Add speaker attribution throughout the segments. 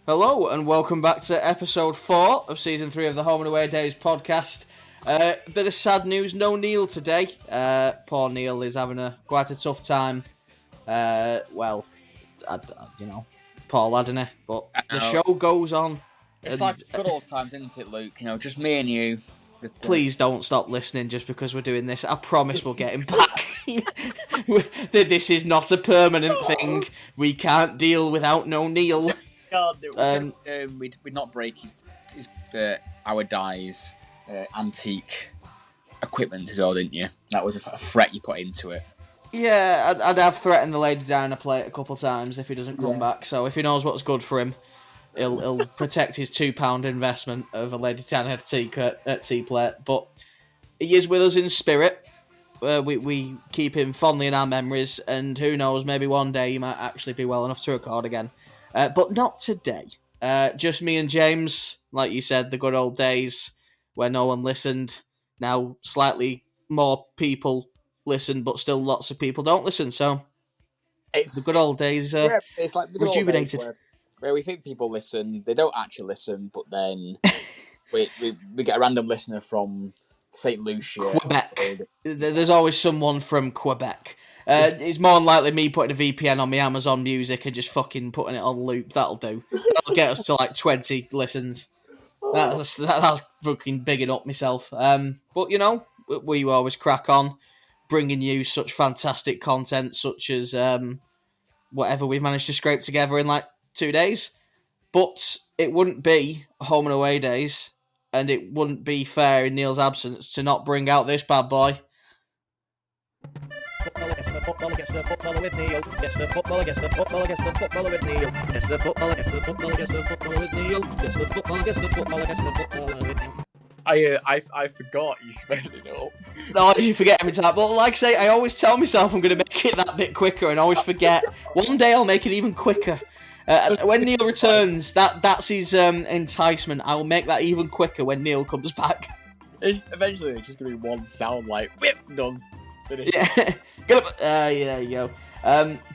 Speaker 1: Hello and welcome back to episode 4 of season 3 of the Home and Away Days podcast. Bit of sad news, no Neil today. Poor Neil is having quite a tough time. Poor lad, innit? But the show goes on.
Speaker 2: It's like good old times, isn't it, Luke? You know, just me and you.
Speaker 1: Please don't stop listening just because we're doing this. I promise we'll get him back. This is not a permanent thing. We can't deal without no Neil.
Speaker 2: We'd not break his our Dai's antique equipment as well, didn't you? That was a threat you put into it.
Speaker 1: Yeah, I'd have threatened the Lady Diana plate a couple of times if he doesn't come back. So if he knows what's good for him, he'll protect his £2 investment of a Lady Diana tea plate. But he is with us in spirit. We keep him fondly in our memories, and who knows, maybe one day he might actually be well enough to record again. But not today. Just me and James, like you said, the good old days where no one listened. Now slightly more people listen, but still lots of people don't listen. So it's the good old days.
Speaker 2: It's like the good
Speaker 1: rejuvenated.
Speaker 2: Old days where we think people listen, they don't actually listen, but then we get a random listener from St. Lucia,
Speaker 1: Quebec. There's always someone from Quebec. It's more than likely me putting a VPN on my Amazon Music and just fucking putting it on loop. That'll do. That'll get us to like 20 listens. That's fucking bigging up myself. But you know, we always crack on, bringing you such fantastic content, such as whatever we've managed to scrape together in like 2 days. But it wouldn't be Home and Away Days, and it wouldn't be fair in Neil's absence to not bring out this bad boy.
Speaker 3: Football against the football with Neil. Against the football against the football against the football with Neil. Against the football against the football against the football with Neil. Against the football against the football against the football with Neil.
Speaker 2: I forgot you spelled it up.
Speaker 1: No, you forget every time. But like I say, I always tell myself I'm going to make it that bit quicker, and I always forget. One day I'll make it even quicker. When Neil returns, that's his enticement. I'll make that even quicker when Neil comes back.
Speaker 2: Eventually, it's just going to be one sound like whip done.
Speaker 1: Yeah, get up. Yeah, you go.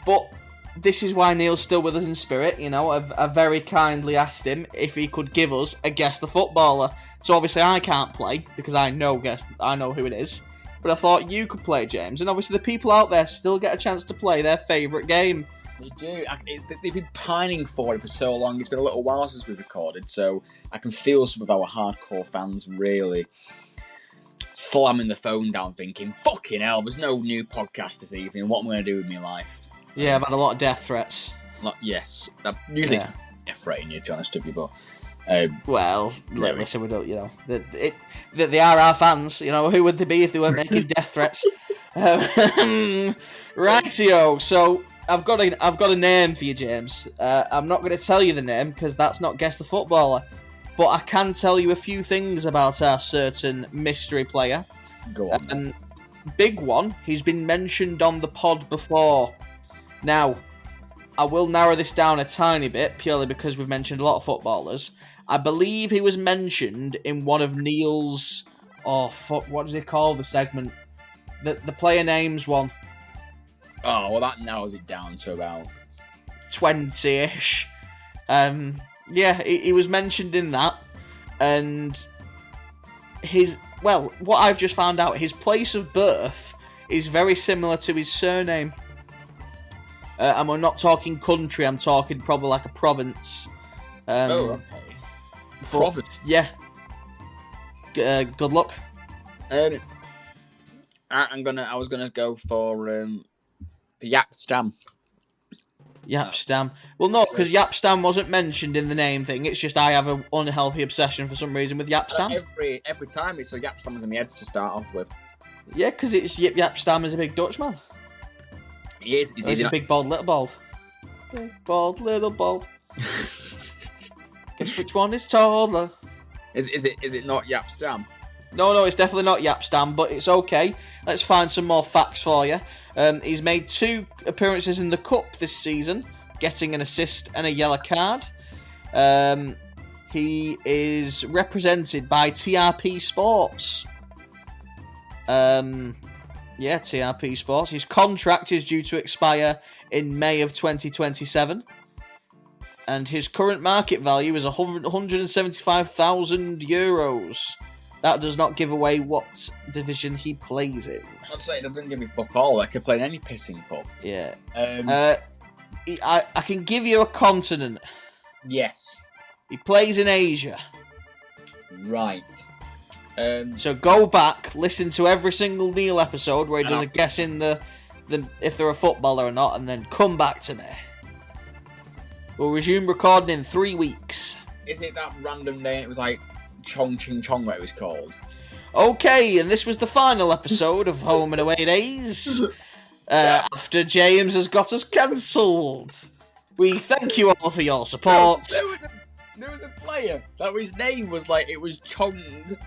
Speaker 1: But this is why Neil's still with us in spirit. You know, I very kindly asked him if he could give us a Guess the Footballer. So obviously I can't play because I know who it is. But I thought you could play, James, and obviously the people out there still get a chance to play their favourite game.
Speaker 2: They do. They've been pining for it for so long. It's been a little while since we've recorded, so I can feel some of our hardcore fans really slamming the phone down thinking, fucking hell, there's no new podcast this evening. What am I going to do with my life?
Speaker 1: Yeah, I've had a lot of death threats.
Speaker 2: Yes. Usually it's death threatening you, to be honest with you, but...
Speaker 1: listen, we don't, you know... They are our fans, you know, who would they be if they weren't making death threats? Rightio, so I've got a name for you, James. I'm not going to tell you the name, because that's not Guess the Footballer. But I can tell you a few things about our certain mystery player.
Speaker 2: Go on.
Speaker 1: Big one, he's been mentioned on the pod before. Now, I will narrow this down a tiny bit, purely because we've mentioned a lot of footballers. I believe he was mentioned in one of Neil's... what did he call the segment? The player names one.
Speaker 2: Oh, well, that narrows it down to about
Speaker 1: 20-ish. Yeah, he was mentioned in that, and what I've just found out, his place of birth is very similar to his surname. And we're not talking country, I'm talking probably like a province.
Speaker 2: okay. Province?
Speaker 1: Yeah. Good luck.
Speaker 2: I was gonna go for the Yapstam.
Speaker 1: Yapstam. Well, no, because Yapstam wasn't mentioned in the name thing. It's just I have an unhealthy obsession for some reason with Yapstam.
Speaker 2: Every time it's a Yapstam was in my head to start off with.
Speaker 1: Yeah, because it's Yapstam is a big Dutchman.
Speaker 2: He is.
Speaker 1: He's a big bald, little bald. Big bald, little bald. Guess which one is taller?
Speaker 2: Is it not Yapstam?
Speaker 1: No, it's definitely not Yapstam, but it's okay. Let's find some more facts for you. He's made 2 appearances in the Cup this season, getting an assist and a yellow card. He is represented by TRP Sports. TRP Sports. His contract is due to expire in May of 2027. and his current market value is €175,000. That does not give away what division he plays in.
Speaker 2: I'd say it doesn't give me fuck all. I could play in any pissing cup.
Speaker 1: Yeah. I can give you a continent.
Speaker 2: Yes.
Speaker 1: He plays in Asia.
Speaker 2: Right.
Speaker 1: So go back, listen to every single Neil episode where he does a guess in the if they're a footballer or not, and then come back to me. We'll resume recording in 3 weeks.
Speaker 2: Is it that random name? It was like Chong Ching Chong, what it was called.
Speaker 1: Okay, and this was the final episode of Home and Away Days. After James has got us cancelled. We thank you all for your support.
Speaker 2: There was a player that his name was like, it was Chong,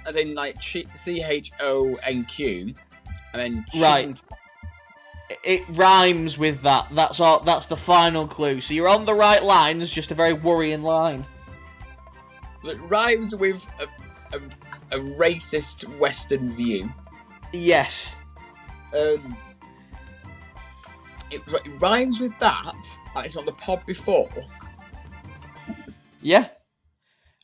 Speaker 2: as in like CHONQ, and then
Speaker 1: right. It rhymes with that. That's all. That's the final clue. So you're on the right line. It's just a very worrying line.
Speaker 2: It rhymes with a racist Western view.
Speaker 1: Yes.
Speaker 2: It rhymes with that, and it's on the pod before.
Speaker 1: Yeah.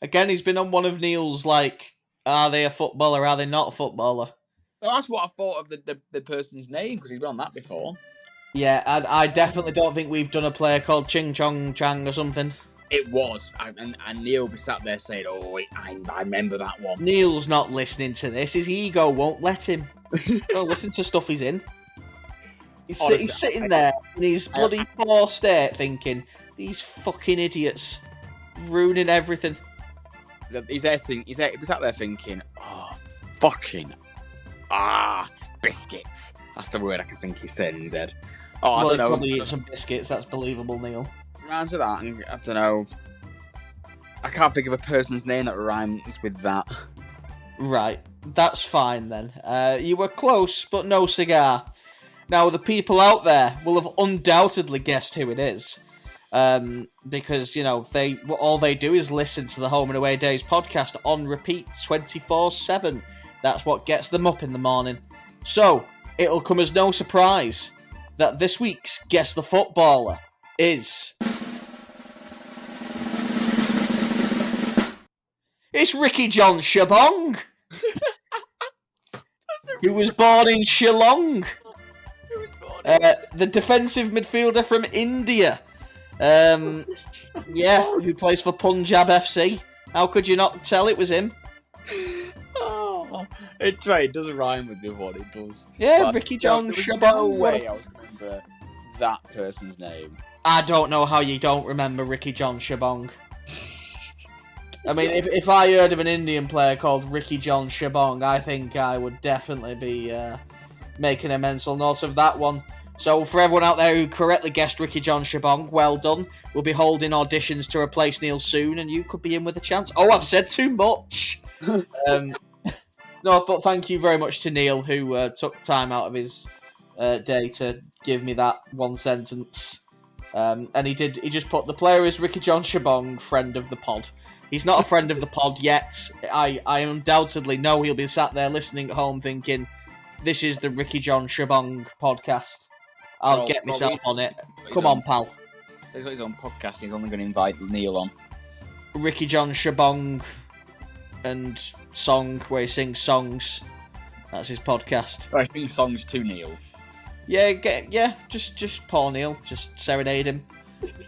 Speaker 1: Again, he's been on one of Neil's, like, are they a footballer, are they not a footballer?
Speaker 2: Well, that's what I thought of the person's name, because he's been on that before.
Speaker 1: Yeah, I definitely don't think we've done a player called Ching Chong Chang or something.
Speaker 2: It was, and Neil was sat there saying, "Oh, I remember that one."
Speaker 1: Neil's not listening to this. His ego won't let him. Don't listen to stuff he's in. He's sitting there in his bloody poor state thinking, these fucking idiots ruining everything.
Speaker 2: He's there thinking, oh, fucking, biscuits. That's the word I can think he's saying in his head. Oh, I don't know.
Speaker 1: Probably eat some biscuits, that's believable, Neil.
Speaker 2: Rhymes with that, and I don't know. I can't think of a person's name that rhymes with that.
Speaker 1: Right, that's fine then. You were close, but no cigar. Now, the people out there will have undoubtedly guessed who it is. Because, you know, all they do is listen to the Home and Away Days podcast on repeat 24/7. That's what gets them up in the morning. So, it'll come as no surprise that this week's Guess the Footballer is... It's Ricky John Shabong! Who was born in Shillong. The defensive midfielder from India. Who plays for Punjab FC. How could you not tell it was him?
Speaker 2: Oh, it's right, it doesn't rhyme with the other one, it does.
Speaker 1: Yeah, but Ricky John Shabong.
Speaker 2: No way I was going to remember that person's name.
Speaker 1: I don't know how you don't remember Ricky John Shabong. I mean, if I heard of an Indian player called Ricky John Shabong, I think I would definitely be making a mental note of that one. So for everyone out there who correctly guessed Ricky John Shabong, well done. We'll be holding auditions to replace Neil soon, and you could be in with a chance. Oh, I've said too much! No, but thank you very much to Neil, who took time out of his day to give me that one sentence. And he just put, the player is Ricky John Shabong, friend of the pod. He's not a friend of the pod yet. I undoubtedly know he'll be sat there listening at home thinking, this is the Ricky John Shabong podcast. I'll get myself on it. Come on, pal.
Speaker 2: He's got his own podcast. He's only going to invite Neil on.
Speaker 1: Ricky John Shabong and song where he sings songs. That's his podcast.
Speaker 2: I sing songs to Neil.
Speaker 1: Yeah, just poor Neil. Just serenade him.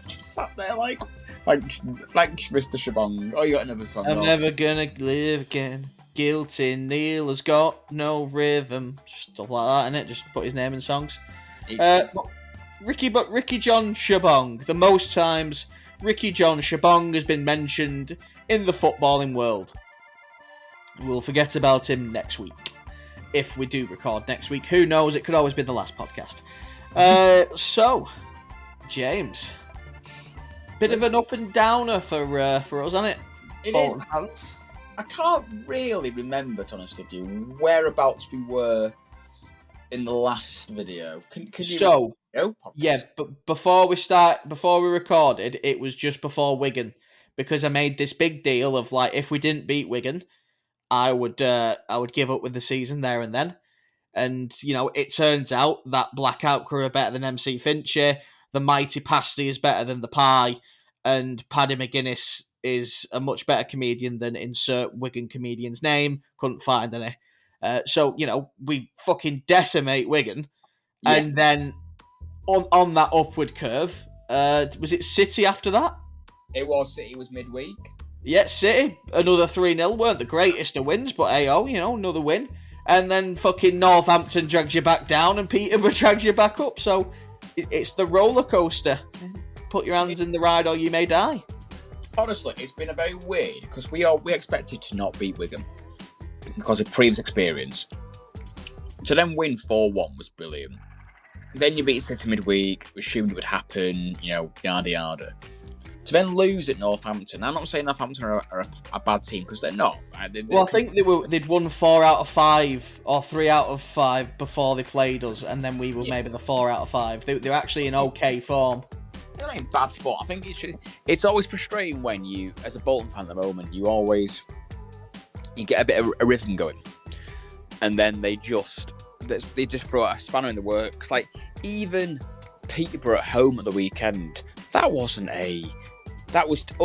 Speaker 2: Just sat there like Mr. Shabong. Oh, you got another song.
Speaker 1: I'm never gonna live again. Guilty Neil has got no rhythm. Just stuff like that, innit? Just put his name in songs. Ricky John Shabong. The most times Ricky John Shabong has been mentioned in the footballing world. We'll forget about him next week. If we do record next week. Who knows? It could always be the last podcast. So, James. Bit of an up and downer for us, isn't it?
Speaker 2: It is. I can't really remember, to be honest with you, whereabouts we were in the last video. Can you?
Speaker 1: So, yeah, but before we recorded, it was just before Wigan, because I made this big deal of like, if we didn't beat Wigan, I would give up with the season there and then. And, you know, it turns out that Blackout Crew are better than MC Fincher, the Mighty Pasty is better than the Pie, and Paddy McGuinness is a much better comedian than insert Wigan comedian's name. Couldn't find any. So, we fucking decimate Wigan.
Speaker 2: Yes.
Speaker 1: And then on that upward curve, was it City after that?
Speaker 2: It was midweek.
Speaker 1: Yeah, City, another 3-0. Weren't the greatest of wins, but AO, another win. And then fucking Northampton drags you back down and Peterborough drags you back up. So it's the roller coaster. Put your hands in the ride or you may die.
Speaker 2: Honestly, it's been a very weird because we expected to not beat Wigan because of previous experience. To then win 4-1 was brilliant. Then you beat City midweek, assumed it would happen, yada yada. To then lose at Northampton. I'm not saying Northampton are a bad team because they're not.
Speaker 1: I think they'd won 4 out of 5 or 3 out of 5 before they played us, and then we were maybe the 4 out of 5. They're actually in okay form.
Speaker 2: They're not in bad form. I think it's always frustrating when you, as a Bolton fan at the moment, you get a bit of a rhythm going, and then they just throw a spanner in the works. Like even Peterborough at home at the weekend, we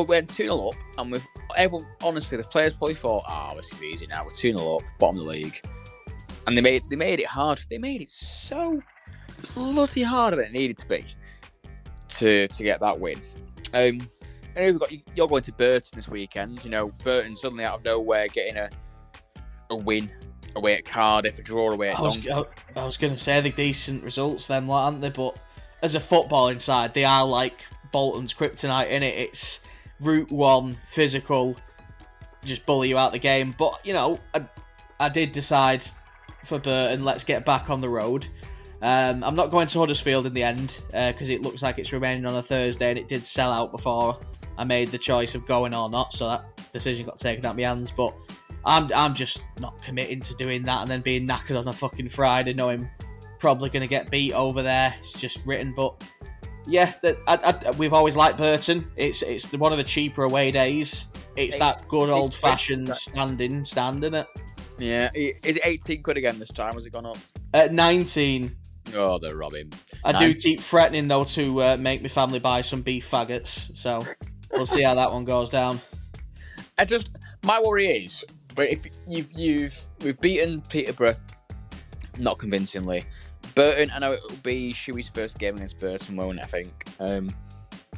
Speaker 2: went 2-0 up, and with everyone, honestly, the players probably thought, this is easy now. We're 2-0 up, bottom of the league, and they made it hard. They made it so bloody harder than it needed to be to get that win. And you're going to Burton this weekend. Burton suddenly out of nowhere getting a win away at Cardiff, a draw away at Doncaster.
Speaker 1: I was going to say the decent results then, aren't they? But as a footballing side, they are like Bolton's kryptonite, innit? It's route one, physical, just bully you out the game. But, I did decide for Burton, let's get back on the road. I'm not going to Huddersfield in the end because it looks like it's remaining on a Thursday and it did sell out before I made the choice of going or not, so that decision got taken out of my hands. But I'm just not committing to doing that and then being knackered on a fucking Friday knowing probably going to get beat over there. It's just written. But yeah, we've always liked Burton. It's one of the cheaper away days. It's that good old fashioned stand, isn't it?
Speaker 2: Yeah, is it 18 quid again this time? Has it gone up?
Speaker 1: 19.
Speaker 2: Oh, they're robbing.
Speaker 1: I do keep threatening though to make my family buy some beef faggots, so we'll see how that one goes down.
Speaker 2: My worry is, but if we've beaten Peterborough, not convincingly. Burton, I know it will be Shuey's first game against Burton, won't it, I think?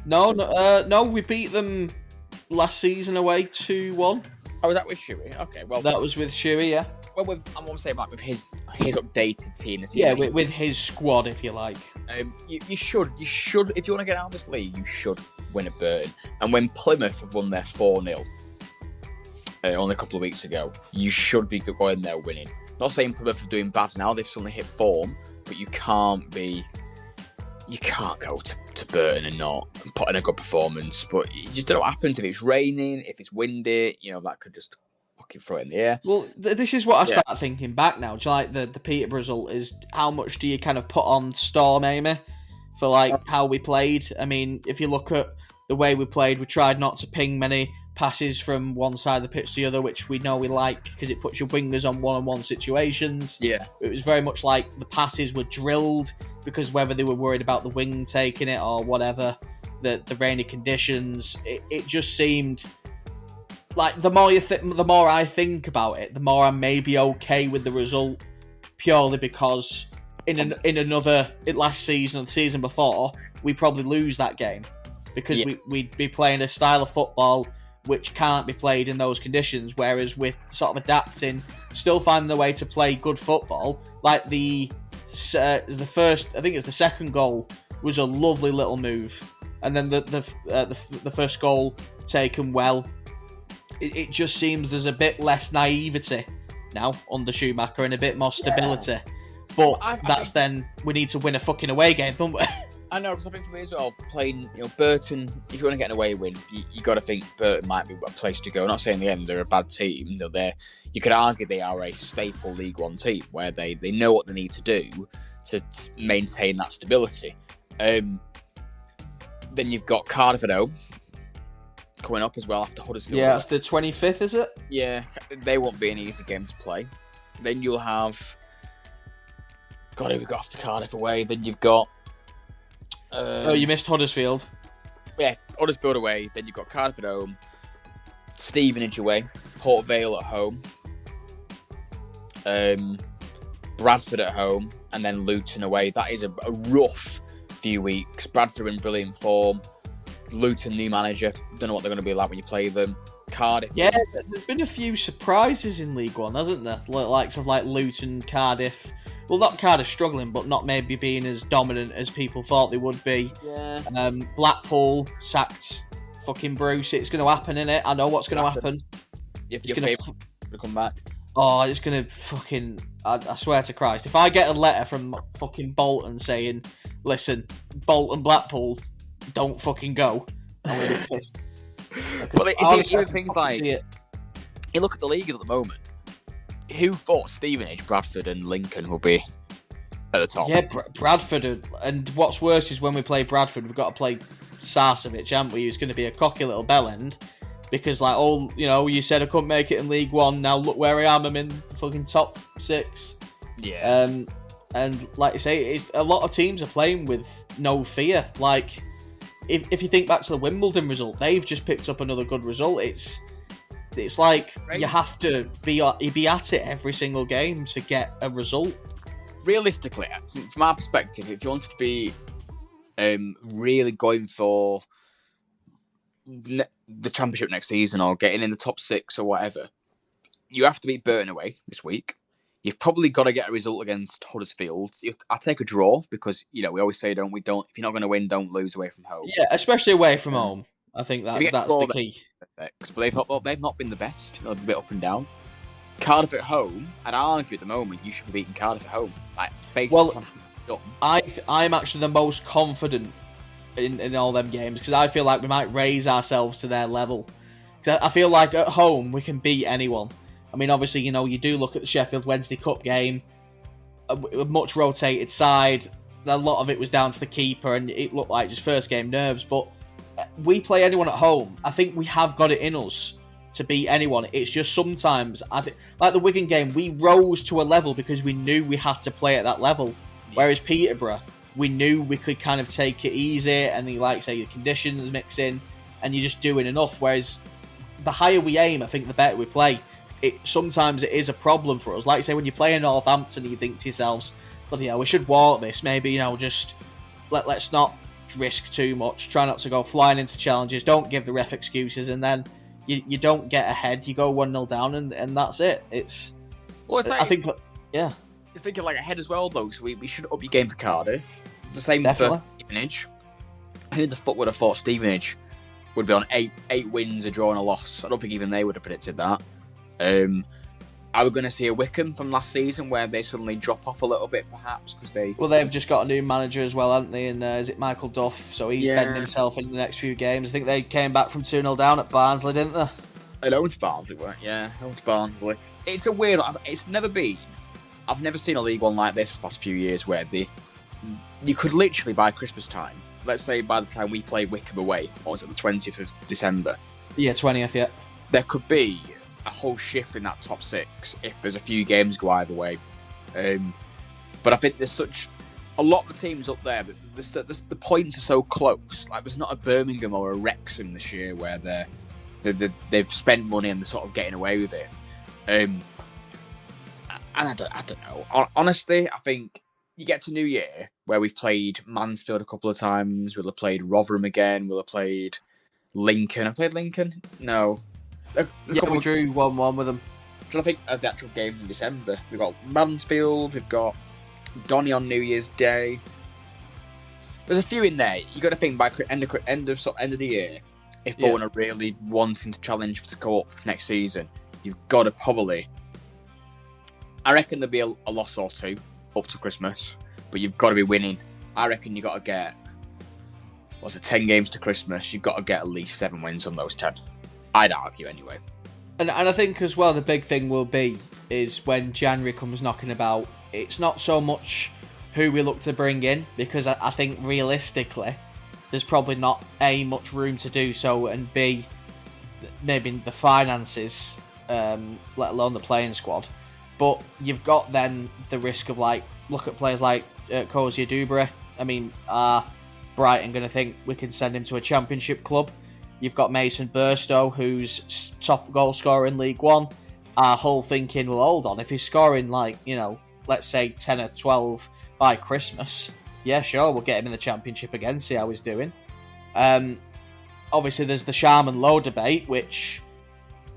Speaker 1: No, we beat them last season away 2-1.
Speaker 2: Oh, was that with Shuey? Okay, well
Speaker 1: that was with Shuey, yeah.
Speaker 2: Well, I'm going to say about with his updated team.
Speaker 1: Yeah, with his squad, if you like.
Speaker 2: You should, if you want to get out of this league, you should win at Burton. And when Plymouth have won their 4-0 only a couple of weeks ago, you should be going there winning. Not saying Plymouth are doing bad now; they've suddenly hit form, but you can't go to Burton and not put in a good performance. But you just don't know what happens if it's raining, if it's windy. That could just throw it in the air.
Speaker 1: Well, this is what I start thinking back now. Like the Peterborough result is how much do you kind of put on Storm, Amy, for how we played? I mean, if you look at the way we played, we tried not to ping many passes from one side of the pitch to the other, which we know we like because it puts your wingers on one-on-one situations.
Speaker 2: Yeah,
Speaker 1: it was very much like the passes were drilled because whether they were worried about the wing taking it or whatever, the rainy conditions, it just seemed. Like, the more I think about it, the more I may be okay with the result, purely because in another last season or the season before, we probably lose that game because we'd be playing a style of football which can't be played in those conditions. Whereas with sort of adapting, still finding the way to play good football, like the first, I think it's the second goal was a lovely little move, and then the first goal taken well. It just seems there's a bit less naivety now under Schumacher and a bit more stability. But then we need to win a fucking away game, don't we?
Speaker 2: I know, because I think for me as well, playing Burton, if you want to get an away win, you got to think Burton might be a place to go. I'm not saying in the end they're a bad team. You could argue they are a staple League One team where they know what they need to do to maintain that stability. Then you've got Cardiff at home coming up as well after Huddersfield.
Speaker 1: Yeah, it's the 25th, is it?
Speaker 2: Yeah, they won't be an easy game to play. Then you'll have... God, who we got after Cardiff away? Then you've got...
Speaker 1: you missed Huddersfield.
Speaker 2: Yeah, Huddersfield away, then you've got Cardiff at home, Stevenage away, Port Vale at home, Bradford at home, and then Luton away. That is a rough few weeks. Bradford in brilliant form. Luton, new manager. Don't know what they're going to be like when you play them. Cardiff.
Speaker 1: Yeah, there's been a few surprises in League One, hasn't there? Likes of like Luton, Cardiff. Well, not Cardiff struggling, but not maybe being as dominant as people thought they would be.
Speaker 2: Yeah.
Speaker 1: Blackpool sacked fucking Bruce. It's going to happen, innit? I know what's going to happen.
Speaker 2: If your favourite to come back.
Speaker 1: Oh, it's going to fucking... I swear to Christ. If I get a letter from fucking Bolton saying, listen, Bolton Blackpool, don't fucking go, I'm going to be pissed.
Speaker 2: But it's even things like... You look at the league at the moment. Who thought Stevenage, Bradford and Lincoln will be at the top?
Speaker 1: Yeah, Bradford. And what's worse is when we play Bradford, we've got to play Sarcevic, haven't we? Who's going to be a cocky little bellend. Because, like, you said I couldn't make it in League One. Now look where I am. I'm in the fucking top 6.
Speaker 2: Yeah.
Speaker 1: And like I say, a lot of teams are playing with no fear. Like, if you think back to the Wimbledon result, they've just picked up another good result. It's like you have to be at it every single game to get a result.
Speaker 2: Realistically, from our perspective, if you want to be really going for the championship next season or getting in the top 6 or whatever, you have to beat Burton away this week. You've probably got to get a result against Huddersfield. I'll take a draw because, we always say, if you're not going to win, don't lose away from home.
Speaker 1: Yeah, especially away from home. I think that's the key.
Speaker 2: But they've not been the best. They're a bit up and down. Cardiff at home, I'd argue at the moment you should be beating Cardiff at home.
Speaker 1: I'm actually the most confident in all them games because I feel like we might raise ourselves to their level. I feel like at home we can beat anyone. I mean, obviously, you do look at the Sheffield Wednesday Cup game, a much rotated side. A lot of it was down to the keeper, and it looked like just first game nerves. But we play anyone at home. I think we have got it in us to beat anyone. It's just sometimes, like the Wigan game, we rose to a level because we knew we had to play at that level. Whereas Peterborough, we knew we could kind of take it easy, and the conditions mix in, and you're just doing enough. Whereas the higher we aim, I think the better we play. Sometimes it is a problem for us. Like you say, when you play in Northampton, you think to yourselves, bloody hell, we should walk this. Maybe, just let's not risk too much. Try not to go flying into challenges. Don't give the ref excuses, and then you don't get ahead. You go 1-0 down, and that's it. I think, yeah.
Speaker 2: It's thinking like ahead as well, though. So we should up your game for Cardiff. The same
Speaker 1: Definitely.
Speaker 2: For Stevenage. Who the fuck would have thought Stevenage would be on eight wins, a draw, and a loss? I don't think even they would have predicted that. Are we going to see a Wickham from last season where they suddenly drop off a little bit, perhaps?
Speaker 1: They've just got a new manager as well, haven't they? And is it Michael Duff? So he's bedding himself in the next few games. I think they came back from 2-0 down at Barnsley, didn't they?
Speaker 2: It owns Barnsley, weren't it? Yeah, owns Barnsley. It's a weird... It's never been... I've never seen a League One like this for the past few years where you could literally, by Christmas time, let's say by the time we play Wickham away, or was it the 20th of December?
Speaker 1: Yeah, 20th, yeah.
Speaker 2: There could be a whole shift in that top 6 if there's a few games go either way. But I think there's such a lot of the teams up there that the points are so close. Like there's not a Birmingham or a Wrexham this year where they've spent money and they're sort of getting away with it. And I don't know. Honestly, I think you get to New Year where we've played Mansfield a couple of times. We'll have played Rotherham again. We'll have played Lincoln. I played Lincoln? No.
Speaker 1: We drew 1-1 with them.
Speaker 2: I'm trying to think of the actual games in December. We've got Mansfield, we've got Donny on New Year's Day. There's a few in there. You got to think by end of the year, if Bolton are really wanting to challenge to go up next season, you've got to probably... I reckon there'll be a loss or two up to Christmas, but you've got to be winning. I reckon you've got to get... 10 games to Christmas, you've got to get at least 7 wins on those 10. I'd argue anyway.
Speaker 1: And I think as well the big thing will be is when January comes knocking about, it's not so much who we look to bring in, because I think realistically there's probably not A, much room to do so, and B, maybe the finances, let alone the playing squad. But you've got then the risk of look at players like Kozia Dubra. I mean, Brighton going to think we can send him to a Championship club? You've got Mason Burstow, who's top goal scorer in League One. Our whole thinking, well, hold on, if he's scoring let's say 10 or 12 by Christmas, yeah, sure, we'll get him in the Championship again, see how he's doing. Obviously, there's the Sharman Lowe debate, which,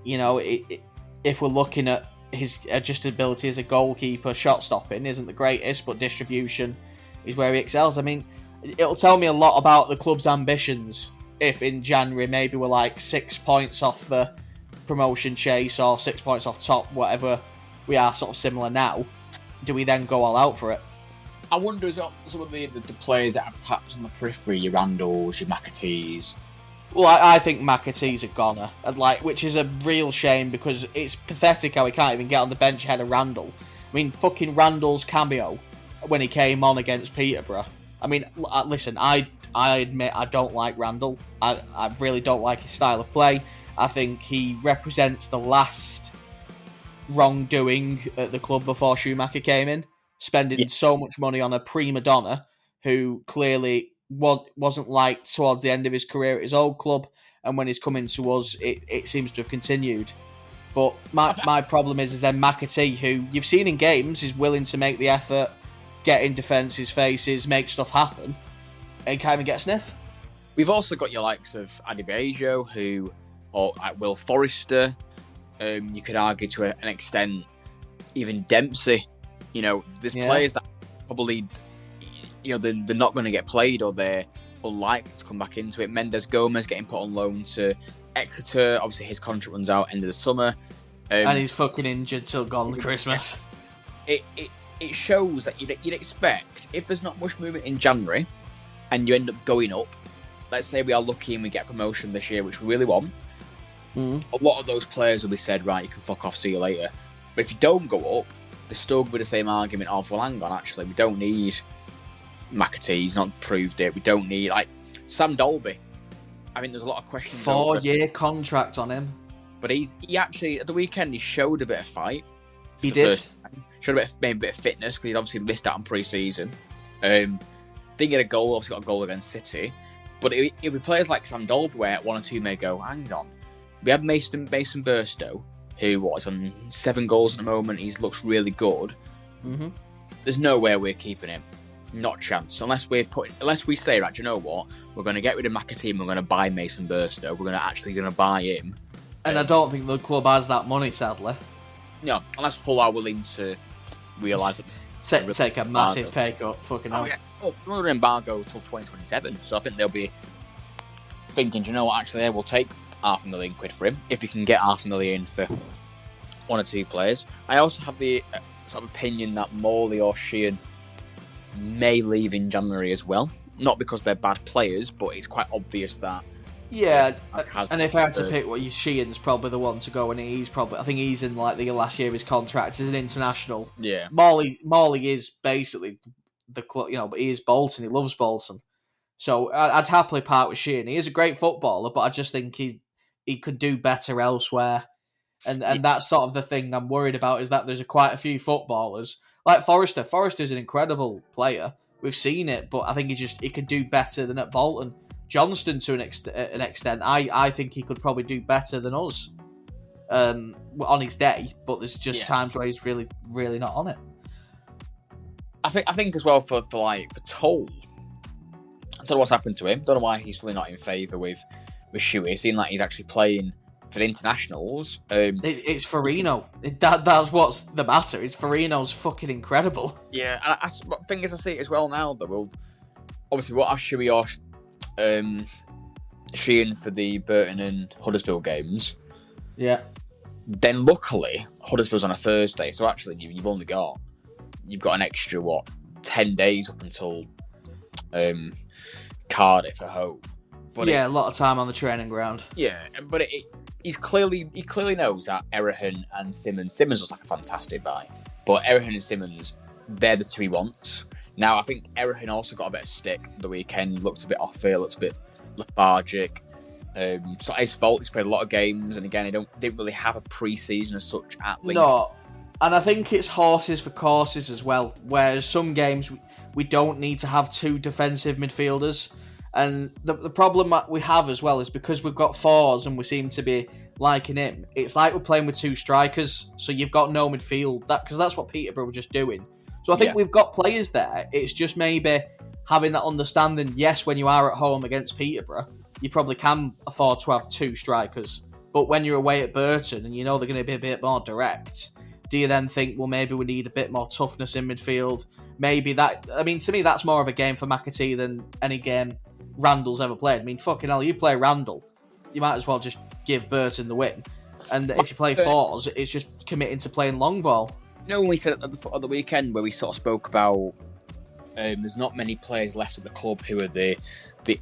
Speaker 1: if we're looking at his adjustability as a goalkeeper, shot stopping isn't the greatest, but distribution is where he excels. I mean, it'll tell me a lot about the club's ambitions if in January maybe we're like 6 points off the promotion chase or 6 points off top, whatever we are sort of similar now. Do we then go all out for it?
Speaker 2: I wonder as well, some of the players that are perhaps on the periphery, your Randalls, your McAtees.
Speaker 1: Well, I think McAtee's a goner, which is a real shame because it's pathetic how he can't even get on the bench ahead of Randall. I mean, fucking Randall's cameo when he came on against Peterborough. I mean, listen, I admit I don't like Randall. I really don't like his style of play. I think he represents the last wrongdoing at the club before Schumacher came in, spending so much money on a prima donna who clearly wasn't liked towards the end of his career at his old club, and when he's coming to us, it seems to have continued. But my problem is then McAtee, who you've seen in games, is willing to make the effort, get in defences' faces, make stuff happen, and can't even get a sniff.
Speaker 2: We've also got your likes of Adebayo, or Will Forrester. You could argue to an extent, even Dempsey. There's players that probably, they're not going to get played, or they're unlikely to come back into it. Mendes Gomez getting put on loan to Exeter. Obviously, his contract runs out end of the summer.
Speaker 1: And he's fucking injured till gone Christmas.
Speaker 2: It shows that you'd expect, if there's not much movement in January, and you end up going up, let's say we are lucky and we get promotion this year, which we really want, a lot of those players will be said, right, you can fuck off, see you later. But if you don't go up, there's still going to be the same argument of, well, hang on, actually, we don't need McAtee, he's not proved it. We don't need, Sam Dolby. I think there's a lot of questions.
Speaker 1: 4-year contract on him.
Speaker 2: But he actually, at the weekend, he showed a bit of fight.
Speaker 1: He did.
Speaker 2: Showed maybe a bit of fitness, because he'd obviously missed out on pre-season. Didn't get a goal, obviously got a goal against City. But it'll be players like Sam Dolby where one or two may go, hang on. We have Mason Burstow, who is on 7 goals at the moment. He looks really good. Mm-hmm. There's no way we're keeping him. Not a chance. Unless we say, right, do you know what? We're going to get rid of McAtee and we're going to buy Mason Burstow. We're going to buy him.
Speaker 1: And I don't think the club has that money, sadly.
Speaker 2: No, unless Hull are willing to realise that.
Speaker 1: Take a massive pay cut. Fucking hell.
Speaker 2: Yeah. Another embargo till 2027. So I think they'll be thinking, do you know what? Actually, we'll take £500,000 for him if you can get £500,000 for one or two players. I also have the sort of opinion that Morley or Sheehan may leave in January as well. Not because they're bad players, but it's quite obvious that.
Speaker 1: Yeah, and if I had to pick, Sheehan's probably the one to go, and I think he's in the last year of his contract as an international.
Speaker 2: Yeah,
Speaker 1: Morley is basically the club, but he is Bolton. He loves Bolton, so I'd happily part with Sheehan. He is a great footballer, but I just think he could do better elsewhere, and that's sort of the thing I'm worried about, is that there's quite a few footballers like Forrester. Forrester's an incredible player. We've seen it, but I think he could do better than at Bolton. Johnston, to an extent, I think he could probably do better than us on his day, but there's just times where he's really, really not on it.
Speaker 2: I think as well for Toll, I don't know what's happened to him. Don't know why he's really not in favour with Shuey. It seems like he's actually playing for the internationals.
Speaker 1: It's Farino. That's what's the matter. It's Farino's fucking incredible.
Speaker 2: Yeah, and the thing is, I see it as well now, though. Well, obviously, we'll have Shuey or Sheehan for the Burton and Huddersfield games.
Speaker 1: Yeah.
Speaker 2: Then luckily Huddersfield's on a Thursday, so actually you've got an extra 10 days up until Cardiff at home. But
Speaker 1: a lot of time on the training ground.
Speaker 2: Yeah, but he clearly knows that Errihan and Simmons looks like a fantastic buy, but Errihan and Simmons, they're the two he wants. Now, I think Errihan also got a bit of stick the weekend. Looked a bit off it, looked a bit lethargic. It's not his fault. He's played a lot of games, and again, he didn't really have a pre-season as such at Lincoln.
Speaker 1: No, and I think it's horses for courses as well. Whereas some games we don't need to have two defensive midfielders. And the problem that we have as well is because we've got fours and we seem to be liking him, it's like we're playing with two strikers, so you've got no midfield. Because that's what Peterborough were just doing. So I think we've got players there. It's just maybe having that understanding, yes, when you are at home against Peterborough, you probably can afford to have two strikers. But when you're away at Burton and you know they're going to be a bit more direct, do you then think, well, maybe we need a bit more toughness in midfield? Maybe that... I mean, to me, that's more of a game for McAtee than any game Randall's ever played. I mean, fucking hell, you play Randall, you might as well just give Burton the win. And if you play fours, it's just committing to playing long ball.
Speaker 2: You know, when we said at the weekend where we sort of spoke about there's not many players left at the club who are the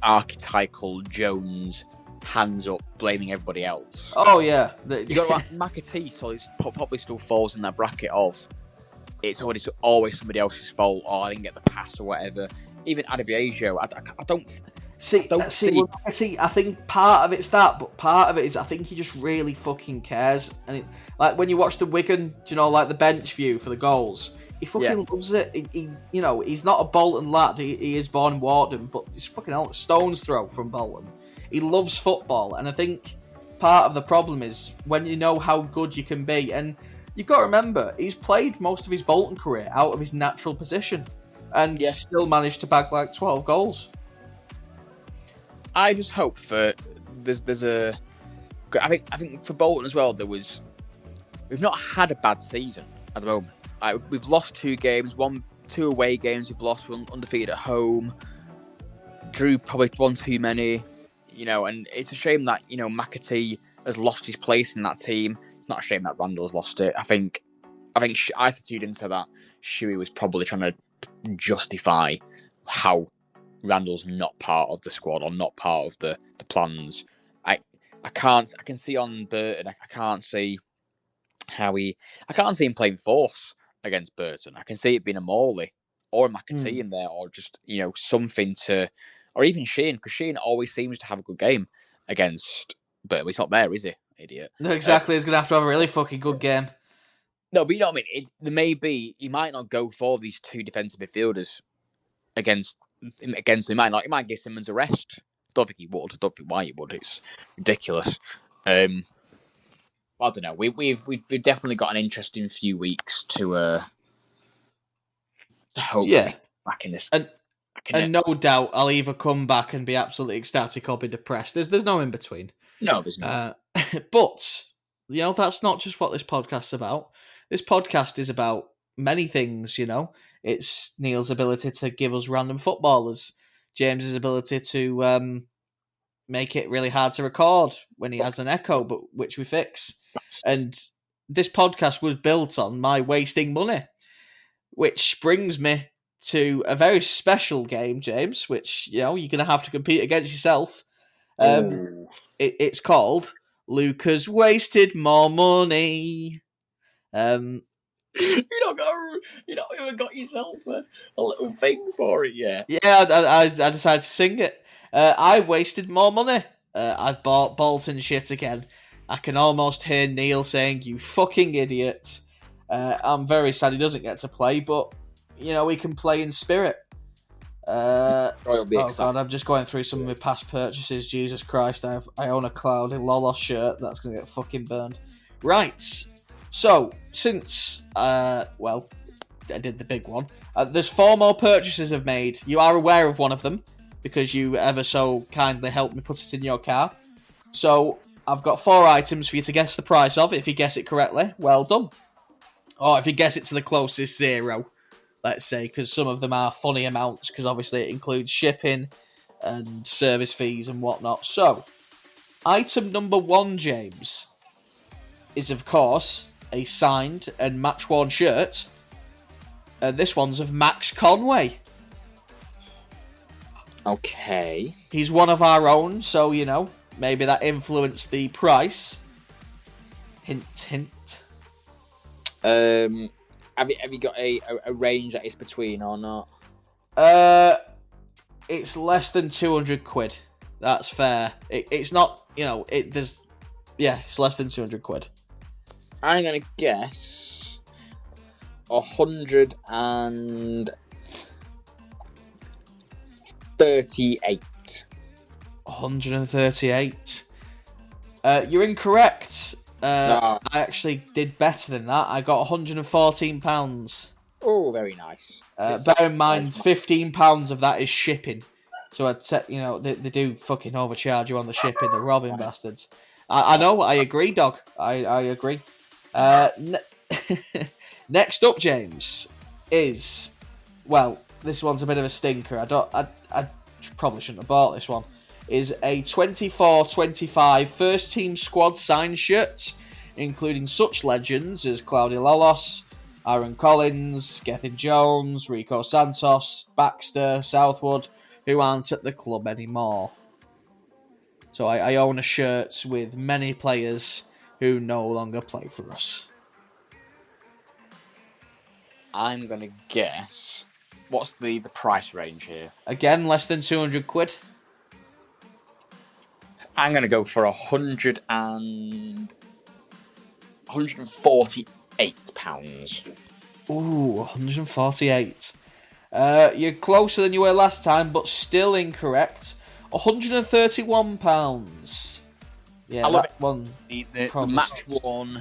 Speaker 2: archetypal Jones, hands up, blaming everybody else.
Speaker 1: Oh, yeah.
Speaker 2: You got like McAtee, so it probably still falls in that bracket of it's always somebody else's fault, or I didn't get the pass or whatever. Even Adebayo, I don't see.
Speaker 1: I think part of it's that, but part of it is I think he just really fucking cares. And like when you watch the Wigan, like the bench view for the goals, he fucking loves it. He he's not a Bolton lad. He is born in Wharton, but he's fucking out stone's throw from Bolton. He loves football, and I think part of the problem is when you know how good you can be, and you've got to remember he's played most of his Bolton career out of his natural position, and still managed to bag like 12 goals.
Speaker 2: I just hope for I think for Bolton as well. We've not had a bad season at the moment. We've lost 2 games, 2 away games. We've lost. We're undefeated at home. Drew probably one too many, and it's a shame that McAtee has lost his place in that team. It's not a shame that Randall's lost it. I think attitude into that Shuey was probably trying to justify how Randall's not part of the squad or not part of the plans. I can see on Burton. I can't see him playing force against Burton. I can see it being a Morley or a McAtee in there, or just something to, or even Shane, because Shane always seems to have a good game against Burton. He's not there, is he? Idiot.
Speaker 1: No, exactly. He's gonna have to have a really fucking good game.
Speaker 2: No, but you know what I mean. He might not go for these 2 defensive midfielders against him. He might give Simmons a rest. Don't think he would. Don't think why he would. It's ridiculous. I don't know. We've definitely got an interesting few weeks to hope back in this.
Speaker 1: And no doubt, I'll either come back and be absolutely ecstatic or be depressed. There's no in between.
Speaker 2: No, there's not.
Speaker 1: But that's not just what this podcast's about. This podcast is about many things. It's Neil's ability to give us random footballers, James's ability to make it really hard to record when he has an echo, but which we fix. And this podcast was built on my wasting money, which brings me to a very special game, James, which you're going to have to compete against yourself. It's called Luca's Wasted More Money.
Speaker 2: You not even got yourself a little thing for it yet.
Speaker 1: Yeah, I decided to sing it. I wasted more money. I've bought Bolton shit again. I can almost hear Neil saying, "You fucking idiot." I'm very sad he doesn't get to play, but he can play in spirit. Oh god, I'm just going through some of my past purchases. Jesus Christ, I own a Cloudy Lolos shirt that's gonna get fucking burned. Right. So, since, I did the big one, there's 4 more purchases I've made. You are aware of one of them, because you ever so kindly helped me put it in your car. So, I've got 4 items for you to guess the price of. If you guess it correctly, well done. Or if you guess it to the closest 0, let's say, because some of them are funny amounts, because obviously it includes shipping and service fees and whatnot. So, item number 1, James, is of course a signed and match-worn shirt. This one's of Max Conway.
Speaker 2: Okay.
Speaker 1: He's one of our own, so, maybe that influenced the price. Hint, hint.
Speaker 2: Have you got a range that is between or not?
Speaker 1: It's less than 200 quid. That's fair. It's not, it's less than 200 quid.
Speaker 2: I'm going to guess 138.
Speaker 1: 138. You're incorrect. I actually did better than that. I got £114.
Speaker 2: Oh, very nice.
Speaker 1: Bear in mind, £15 of that is shipping. So I'd say, they do fucking overcharge you on the shipping, the robbing bastards. I know, I agree, dog. I agree. Next up, James, is, well, this one's a bit of a stinker. I probably shouldn't have bought this one. Is a 24-25 first team squad signed shirt, including such legends as Claudio Lolos, Aaron Collins, Gethin Jones, Rico Santos, Baxter, Southwood, who aren't at the club anymore. So I own a shirt with many players who no longer play for us.
Speaker 2: I'm going to guess... What's the price range here?
Speaker 1: Again, less than 200 quid.
Speaker 2: I'm going to go for £148.
Speaker 1: Ooh, 148. You're closer than you were last time, but still incorrect. £131. Yeah,
Speaker 2: I love
Speaker 1: that one.
Speaker 2: The match worn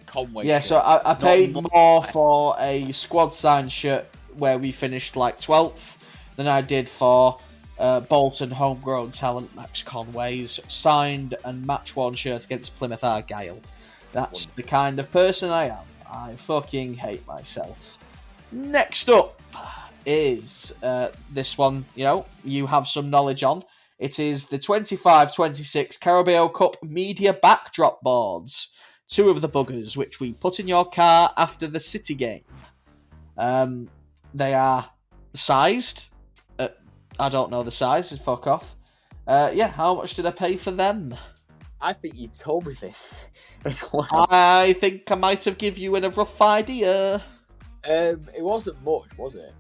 Speaker 2: Conway
Speaker 1: Yeah,
Speaker 2: shirt.
Speaker 1: so I paid more for a squad signed shirt where we finished like 12th than I did for Bolton homegrown talent Max Conway's signed and match worn shirt against Plymouth Argyle. That's the kind of person I am. I fucking hate myself. Next up is this one, you have some knowledge on. It is the 25-26 Carabao Cup media backdrop boards. 2 of the buggers, which we put in your car after the City game. They are sized. I don't know the size, fuck off. How much did I pay for them?
Speaker 2: I think you told me this as well.
Speaker 1: I think I might have given you a rough idea.
Speaker 2: It wasn't much, was it?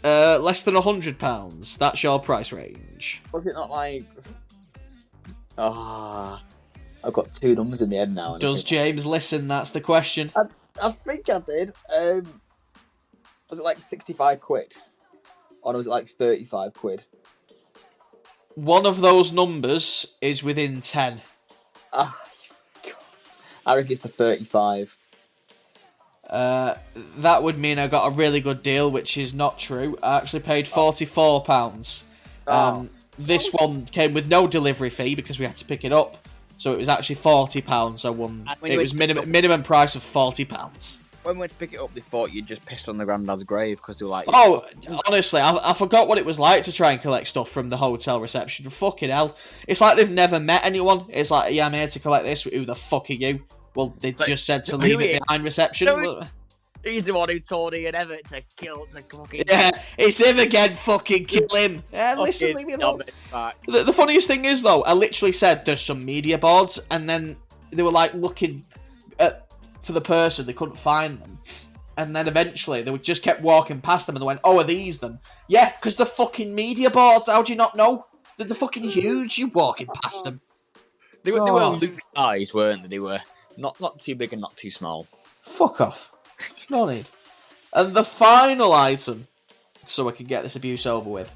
Speaker 1: Less than £100. That's your price range.
Speaker 2: Was it not like... I've got 2 numbers in my head now.
Speaker 1: Does James listen? That's the question.
Speaker 2: I think I did. Was it like 65 quid? Or was it like 35 quid?
Speaker 1: One of those numbers is within 10.
Speaker 2: God. I reckon it's the 35.
Speaker 1: That would mean I got a really good deal, which is not true. I actually paid £44. This one came with no delivery fee because we had to pick it up. So it was actually £40 I won. It was minimum price of £40.
Speaker 2: When we went to pick it up, they thought you'd just pissed on the granddad's grave because they were like...
Speaker 1: Oh, honestly, I forgot what it was like to try and collect stuff from the hotel reception. Fucking hell. It's like they've never met anyone. It's like, yeah, I'm here to collect this. Who the fuck are you? Well, they just said to leave it behind reception.
Speaker 2: He's the one who told Ian Everett to kill, to fucking...
Speaker 1: Yeah, it's him again, fucking kill him. Yeah, listen, leave me alone. The funniest thing is, though, I literally said there's some media boards, and then they were, like, looking for the person, they couldn't find them. And then eventually, they just kept walking past them, and they went, oh, are these them? Yeah, because the fucking media boards, how do you not know? They're fucking huge, you walking past them.
Speaker 2: They were Luke's eyes, weren't they? They were not too big and not too small.
Speaker 1: Fuck off. No need. And the final item, so I can get this abuse over with,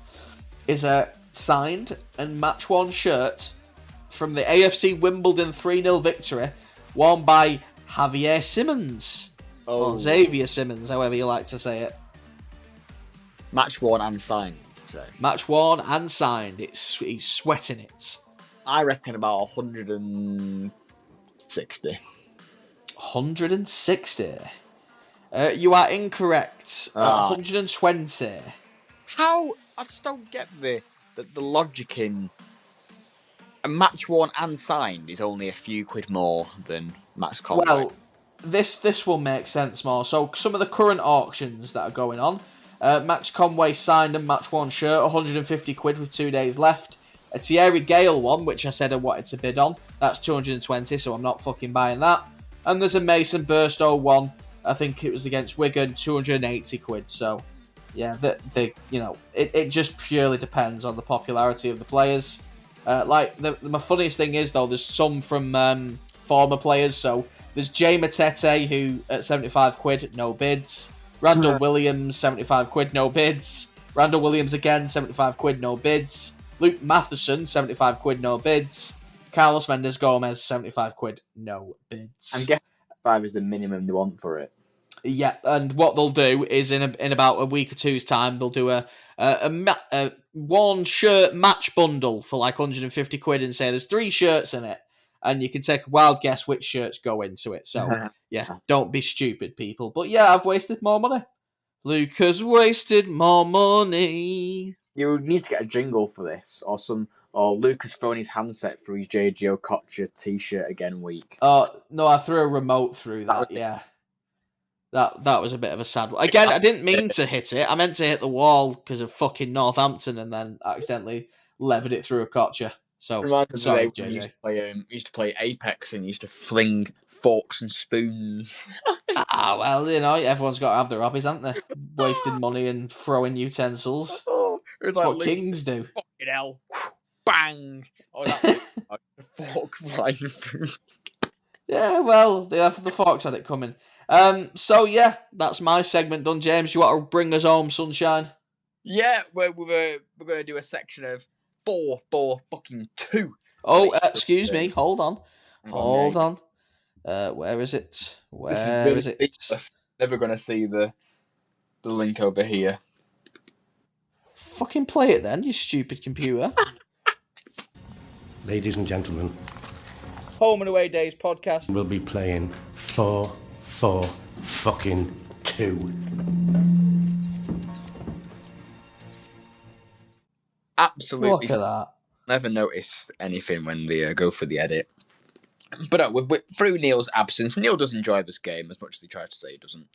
Speaker 1: is a signed and match-worn shirt from the AFC Wimbledon 3-0 victory, worn by Javier Simmons. Or Xavier Simmons, however you like to say it.
Speaker 2: Match-worn and signed, so.
Speaker 1: Match-worn and signed. He's sweating it.
Speaker 2: I reckon about 160.
Speaker 1: 160? You are incorrect. 120.
Speaker 2: How? I just don't get the logic in... A match worn and signed is only a few quid more than Max Conway.
Speaker 1: Well, this will make sense more. So some of the current auctions that are going on, Max Conway signed and match worn shirt, 150 quid with 2 days left. A Thierry Gale one, which I said I wanted to bid on, that's 220, so I'm not fucking buying that. And there's a Mason Burstow one, I think it was against Wigan, 280 quid. So, yeah, it just purely depends on the popularity of the players. My funniest thing is, though, there's some from former players. So, there's Jay Matete, who at 75 quid, no bids. Randall Williams, 75 quid, no bids. Randall Williams again, 75 quid, no bids. Luke Matheson, 75 quid, no bids. Carlos Mendes Gomez, 75 quid, no bids.
Speaker 2: I'm guessing 5 is the minimum they want for it.
Speaker 1: Yeah, and what they'll do is in about a week or two's time, they'll do a one shirt match bundle for like 150 quid and say there's 3 shirts in it, and you can take a wild guess which shirts go into it. So yeah, don't be stupid, people. But yeah, I've wasted more money. Luke has wasted more money.
Speaker 2: You would need to get a jingle for this, or Luke has thrown his handset through his JJ Okocha t-shirt again week.
Speaker 1: Oh no, I threw a remote through that. Yeah. That was a bit of a sad one. Again, I didn't mean to hit it. I meant to hit the wall because of fucking Northampton, and then accidentally levered it through a Kocha. So, sorry, JJ.
Speaker 2: We used to play Apex and used to fling forks and spoons.
Speaker 1: Well, you know, everyone's got to have their hobbies, haven't they? Wasting money and throwing utensils.
Speaker 2: Oh, it was like
Speaker 1: what kings do.
Speaker 2: Fucking hell. Bang! Oh, that was the fork flying through.
Speaker 1: Yeah, well, they have the forks had it coming. So yeah, that's my segment done. James, you want to bring us home, sunshine?
Speaker 2: Yeah, we're going to do a section of 4 fucking 2.
Speaker 1: Oh, excuse me. Hold on. Where is it? Where is it?
Speaker 2: Never going to see the link over here.
Speaker 1: Fucking play it then, you stupid computer.
Speaker 4: Ladies and gentlemen,
Speaker 1: Home and Away Days podcast.
Speaker 4: We'll be playing 4 fucking 2.
Speaker 2: Absolutely.
Speaker 1: Look at that.
Speaker 2: Never notice anything when they go for the edit. But through Neil's absence, Neil does enjoy this game as much as he tries to say he doesn't.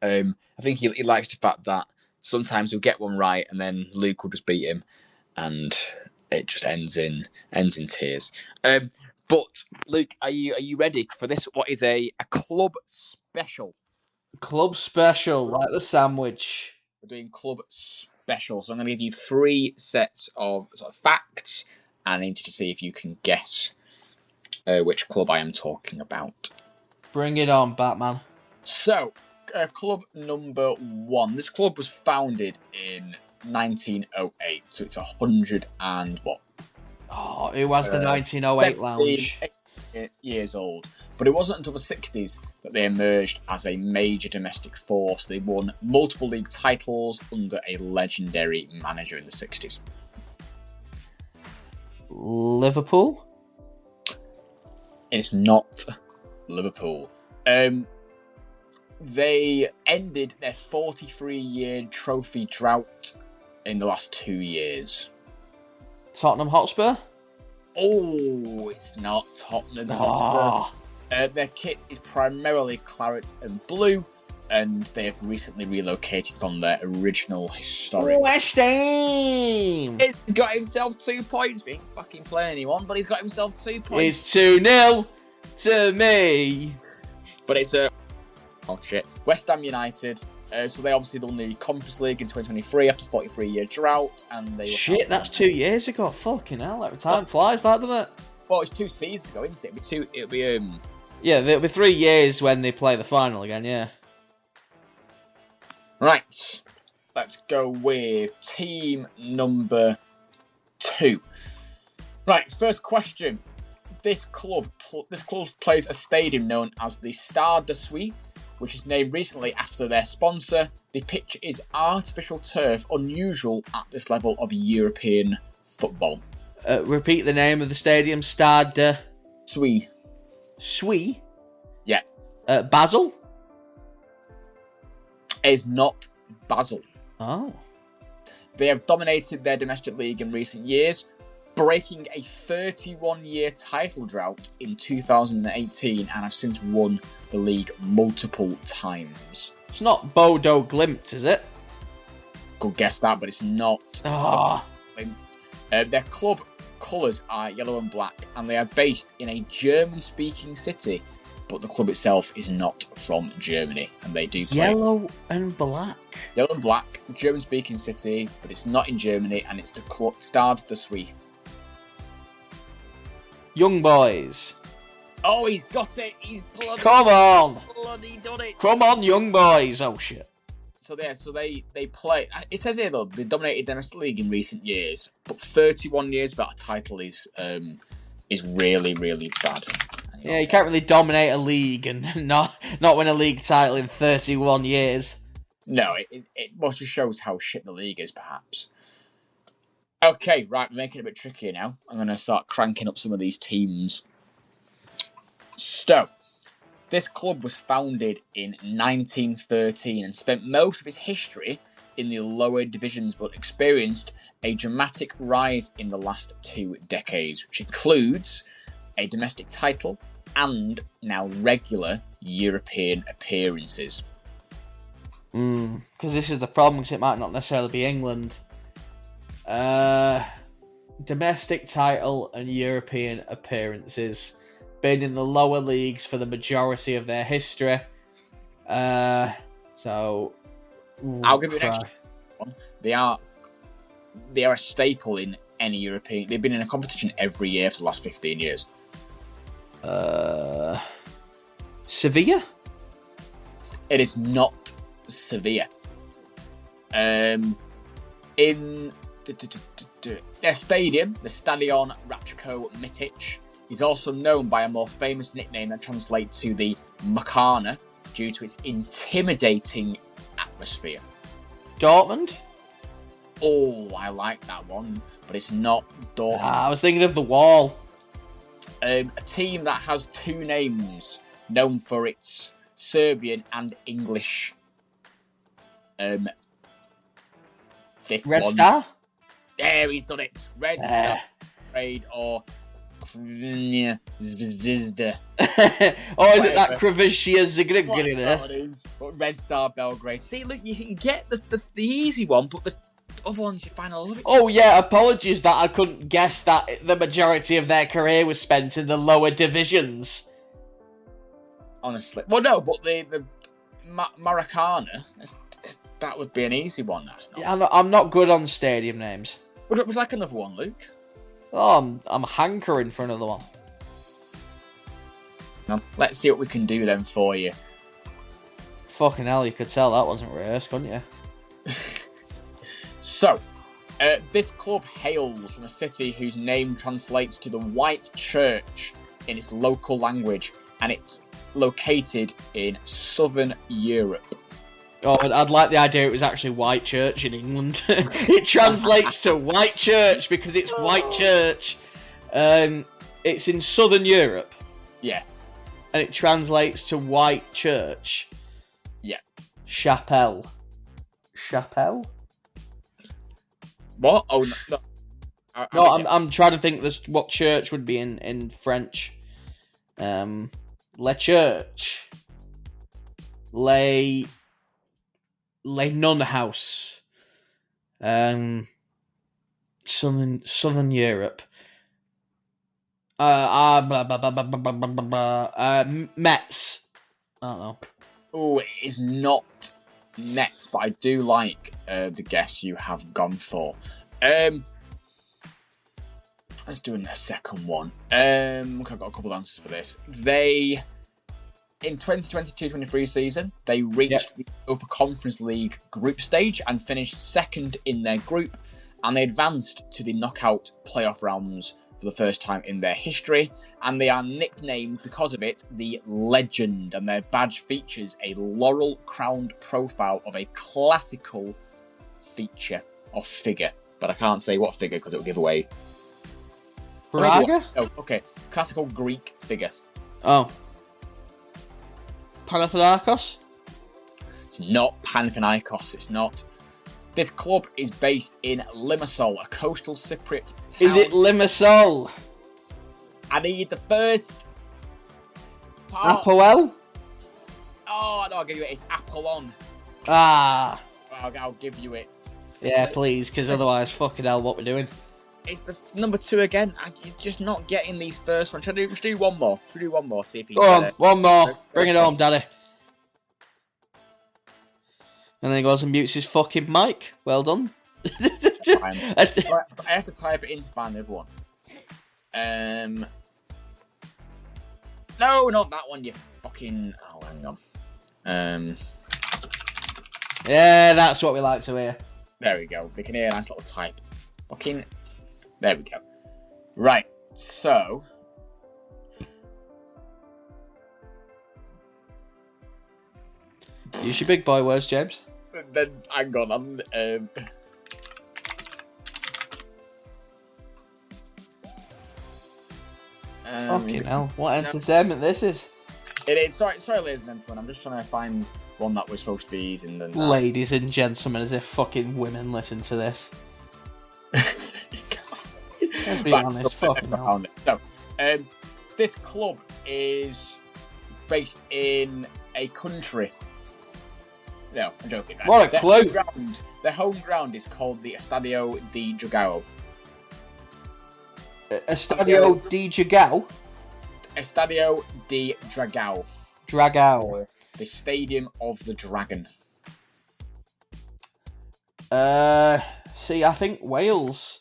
Speaker 2: I think he likes the fact that sometimes he'll get one right and then Luke will just beat him, and it just ends in tears. But Luke, are you ready for this? What is a club special?
Speaker 1: Club special, like the sandwich.
Speaker 2: We're doing club special, so I'm going to give you 3 sets of sort of facts, and I need you to see if you can guess which club I am talking about.
Speaker 1: Bring it on, Batman.
Speaker 2: So, club number 1. This club was founded in 1908, so it's 100 and what?
Speaker 1: Oh, it was the 1908 lounge.
Speaker 2: Years old, but it wasn't until the 60s that they emerged as a major domestic force. They won multiple league titles under a legendary manager in the 60s.
Speaker 1: Liverpool?
Speaker 2: It's not Liverpool. They ended their 43-year trophy drought in the last 2 years.
Speaker 1: Tottenham Hotspur?
Speaker 2: Oh, it's not Tottenham Hotspur. Their kit is primarily claret and blue, and they have recently relocated from their original historic.
Speaker 1: West Ham!
Speaker 2: He's got himself 2 points. He ain't fucking playing anyone, but he's got himself 2 points.
Speaker 1: It's 2-0 to me.
Speaker 2: But it's West Ham United. So they obviously won the Conference League in 2023 after 43-year drought, and they were
Speaker 1: that's 2 years ago. Fucking hell, every time flies, that doesn't it?
Speaker 2: Well, it's 2 seasons ago, isn't it? It'll be
Speaker 1: Yeah, it'll be 3 years when they play the final again. Yeah.
Speaker 2: Right, let's go with team number 2. Right, first question. This club plays a stadium known as the Stade de Suisse, which is named recently after their sponsor. The pitch is artificial turf, unusual at this level of European football.
Speaker 1: Repeat the name of the stadium. Stade de
Speaker 2: Suisse.
Speaker 1: Suisse?
Speaker 2: Yeah.
Speaker 1: Basel?
Speaker 2: It is not Basel.
Speaker 1: Oh.
Speaker 2: They have dominated their domestic league in recent years, breaking a 31-year title drought in 2018, and have since won the league multiple times.
Speaker 1: It's not Bodo Glimt, is it?
Speaker 2: Good guess that, but it's not.
Speaker 1: Oh.
Speaker 2: Their club colours are yellow and black, and they are based in a German-speaking city, but the club itself is not from Germany, and they do play
Speaker 1: Yellow and black.
Speaker 2: Yellow and black, German-speaking city, but it's not in Germany, and it's the Stade de Suisse.
Speaker 1: Young Boys.
Speaker 2: Oh, he's got it. He's bloody.
Speaker 1: Come on.
Speaker 2: Bloody done it.
Speaker 1: Come on, Young Boys. Oh, shit.
Speaker 2: So they play. It says here though they dominated domestic league in recent years, but 31 years without a title is really really bad.
Speaker 1: Yeah, you can't really dominate a league and not win a league title in 31 years.
Speaker 2: No, it mostly shows how shit the league is, perhaps. Okay, right, we're making it a bit trickier now. I'm going to start cranking up some of these teams. So, this club was founded in 1913 and spent most of its history in the lower divisions, but experienced a dramatic rise in the last 2 decades, which includes a domestic title and now regular European appearances.
Speaker 1: Because this is the problem, because it might not necessarily be England. Domestic title and European appearances. Been in the lower leagues for the majority of their history. So
Speaker 2: I'll give you an extra one. They are a staple in any European. They've been in a competition every year for the last 15 years.
Speaker 1: Sevilla?
Speaker 2: It is not Sevilla. In their stadium, the Stadion Ratko Mitic, is also known by a more famous nickname that translates to the Makana due to its intimidating atmosphere.
Speaker 1: Dortmund?
Speaker 2: Oh, I like that one, but it's not Dortmund.
Speaker 1: I was thinking of the Wall.
Speaker 2: A team that has 2 names, known for its Serbian and English.
Speaker 1: Red Star?
Speaker 2: There, he's done it. Red Star, Belgrade, or Zvizda.
Speaker 1: Or is it that Krivishia Zagreb?
Speaker 2: But Red Star Belgrade. See, look, you can get the easy one, but the other ones you find a little bit.
Speaker 1: Oh yeah, apologies that I couldn't guess that the majority of their career was spent in the lower divisions.
Speaker 2: Honestly, well, no, but the Maracana, that would be an easy one. That's not.
Speaker 1: Yeah, I'm not good on stadium names.
Speaker 2: Would you like another one, Luke?
Speaker 1: Oh, I'm hankering for another one.
Speaker 2: No. Let's see what we can do then for you.
Speaker 1: Fucking hell, you could tell that wasn't rehearsed, couldn't you?
Speaker 2: So, this club hails from a city whose name translates to the White Church in its local language, and it's located in southern Europe.
Speaker 1: Oh, I'd like the idea it was actually White Church in England. It translates to White Church because it's White Church. It's in southern Europe.
Speaker 2: Yeah.
Speaker 1: And it translates to White Church.
Speaker 2: Yeah.
Speaker 1: Chapelle. Chapelle?
Speaker 2: What? Oh, no.
Speaker 1: I'm trying to think what church would be in French. Le Church. Le Nun House. Southern Europe. Metz. I don't know.
Speaker 2: Oh, it is not Metz, but I do like the guess you have gone for. Let's do a second one. I've got a couple of answers for this. In 2022-23 season, they reached the Upper Conference League group stage and finished second in their group, and they advanced to the knockout playoff rounds for the first time in their history, and they are nicknamed because of it the Legend, and their badge features a laurel-crowned profile of a classical feature or figure, but I can't say what figure because it will give away.
Speaker 1: Braga?
Speaker 2: Oh, okay. Classical Greek figure.
Speaker 1: Oh. Panathinaikos?
Speaker 2: It's not Panathinaikos, it's not. This club is based in Limassol, a coastal Cypriot town.
Speaker 1: Is it Limassol?
Speaker 2: I need the first part.
Speaker 1: Apoel?
Speaker 2: Oh, no, I'll give you it. It's Apollon.
Speaker 1: Ah.
Speaker 2: I'll give you it.
Speaker 1: Yeah, please, because otherwise, fucking hell, what we're doing.
Speaker 2: It's the number 2 again. You're just not getting these first ones. Should I do one more? Should we do one more? See if you
Speaker 1: Go
Speaker 2: can
Speaker 1: on,
Speaker 2: get it.
Speaker 1: one more. Bring it home, Daddy. And then he goes and mutes his fucking mic. Well done.
Speaker 2: I have to type it in to find the other one. No, not that one, you fucking... Oh, hang on.
Speaker 1: Yeah, that's what we like to hear.
Speaker 2: There we go. They can hear a nice little type. Fucking. There we go. Right. So.
Speaker 1: Use your big boy words, James.
Speaker 2: Then hang on.
Speaker 1: Fucking hell! What entertainment this is.
Speaker 2: It is. Sorry, ladies and gentlemen. I'm just trying to find one that was supposed to be easy. And then,
Speaker 1: Ladies and gentlemen, as if fucking women listen to this. Let's be honest. Fucking hell.
Speaker 2: So, this club is based in a country. No, I'm joking.
Speaker 1: What a clue!
Speaker 2: The home ground is called the Estadio de Dragao.
Speaker 1: Estadio de Dragao?
Speaker 2: Estadio de Dragao.
Speaker 1: Dragao.
Speaker 2: The Stadium of the Dragon.
Speaker 1: See, I think Wales,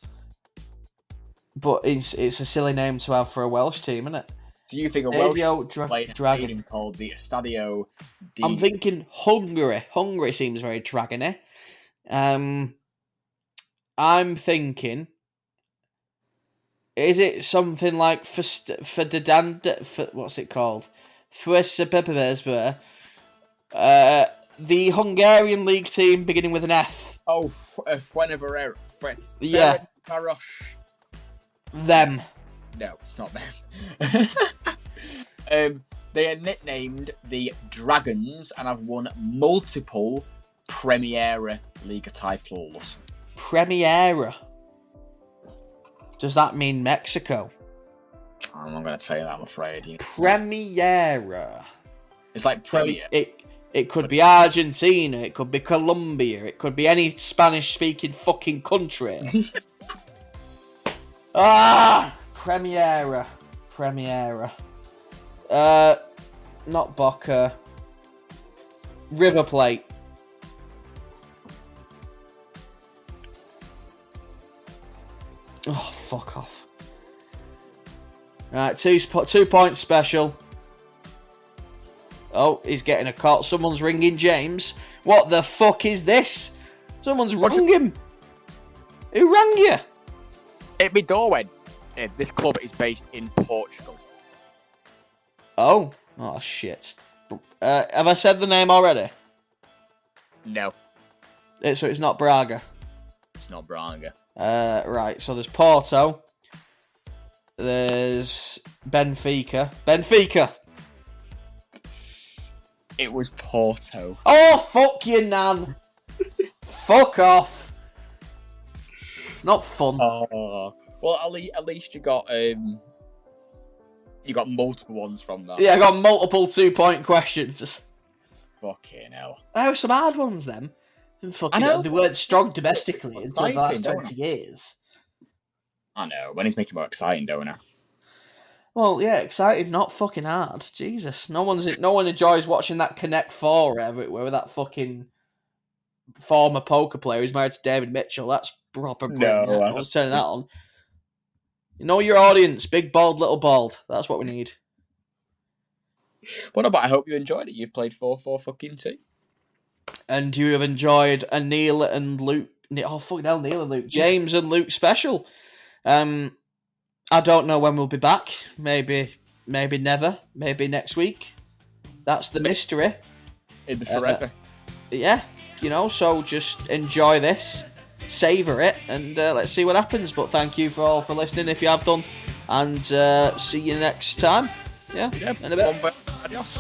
Speaker 1: but it's a silly name to have for a Welsh team, isn't it?
Speaker 2: Do you think a Welsh
Speaker 1: Dragon
Speaker 2: stadium called the Estadio de...
Speaker 1: I'm thinking Hungary. Hungary seems very dragony. I'm thinking, is it something like what's it called? The Hungarian league team beginning with an F.
Speaker 2: Oh, Fuenlabrada.
Speaker 1: Yeah. Them.
Speaker 2: No, it's not them. They are nicknamed the Dragons and have won multiple Premier League titles.
Speaker 1: Premier. Does that mean Mexico?
Speaker 2: I'm not going to tell you that, I'm afraid.
Speaker 1: Premier.
Speaker 2: It's like Premier.
Speaker 1: It could be Argentina, it could be Colombia, it could be any Spanish-speaking fucking country. Premiera. Not Boca. River Plate. Oh, fuck off. Right, 2 point special. Oh, he's getting a call. Someone's ringing James. What the fuck is this? Someone's rung him. Who rang you?
Speaker 2: It'd be Darwin. This club is based in Portugal.
Speaker 1: Oh shit. Have I said the name already?
Speaker 2: No.
Speaker 1: So it's not Braga.
Speaker 2: It's not Braga.
Speaker 1: Right, so there's Porto. There's Benfica. Benfica!
Speaker 2: It was Porto.
Speaker 1: Oh, fuck you, Nan! Fuck off! It's not fun.
Speaker 2: Oh. Well, at least you got multiple ones from that.
Speaker 1: Yeah, I got multiple 2 point questions.
Speaker 2: Fucking hell.
Speaker 1: There were some hard ones then. And fucking they weren't strong domestically until the last 20 years.
Speaker 2: I know, when he's making it more exciting, don't I?
Speaker 1: Well, yeah, excited, not fucking hard. Jesus, no one enjoys watching that Connect 4 or whatever it were with that fucking former poker player who's married to David Mitchell. That's proper brilliant. No, I was turning that on. You know your audience, big bald, little bald. That's what we need.
Speaker 2: What about? I hope you enjoyed it. You've played 4-4 fucking 2.
Speaker 1: And you have enjoyed a Neil and Luke. Oh fucking hell, Neil and Luke. James and Luke special. I don't know when we'll be back. Maybe never. Maybe next week. That's the mystery.
Speaker 2: In the forever.
Speaker 1: Yeah, so just enjoy this, savour it, and let's see what happens. But thank you for listening if you have done, and see you next time. Yeah, in a bit.
Speaker 2: Adios.